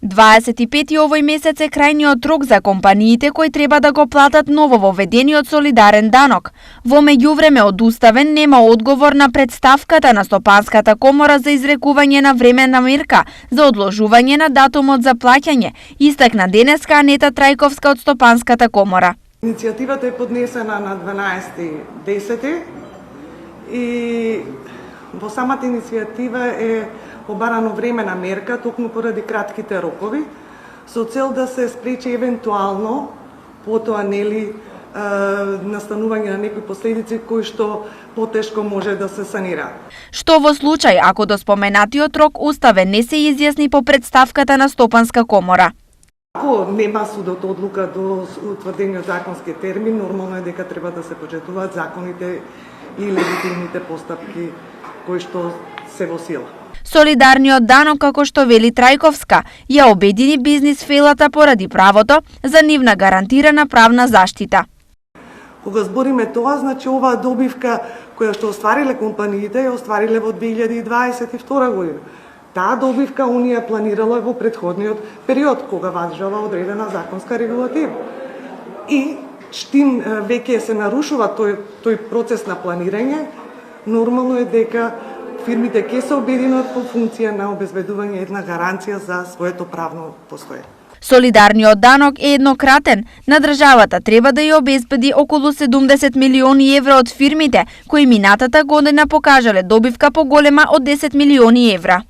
25 овој месец е крајниот рок за компаниите кои треба да го платат новововедениот солидарен данок. Во меѓувреме од Уставен нема одговор на претставката на Стопанската комора за изрекување на временна мерка за одложување на датумот за плаќање, истакна денеска Анета Трајковска од Стопанската комора. Иницијативата е поднесена на 12.10 и во самата иницијатива е побарано времена мерка токму поради кратките рокови со цел да се спречи евентуално потоа настанување на некои последици кои што потешко може да се санира. Што во случај ако до споменатиот рок Уставен не се изјасни по претставката на Стопанска комора? Ако нема судот одлука до утврдениот законски термин, нормално е дека треба да се почетуваат законите и легитимните постапки кои што се во сила. Солидарниот данок, како што вели Трајковска, ја обедини бизнис фелата поради правото за нивна гарантирана правна заштита. Кога збориме тоа, значи оваа добивка која што оствариле компаниите, ја оствариле во 2022 година. Таа добивка Унија планирала во претходниот период, кога важела одредена законска регулатива. И штим веќе се нарушува тој процес на планирање, нормално е дека фирмите ќе се обединат по функција на обезбедување една гаранција за своето правно постоење. Солидарниот данок е еднократен. На државата треба да ја обезбеди околу 70 милиони евра од фирмите кои минатата година покажале добивка поголема од 10 милиони евра.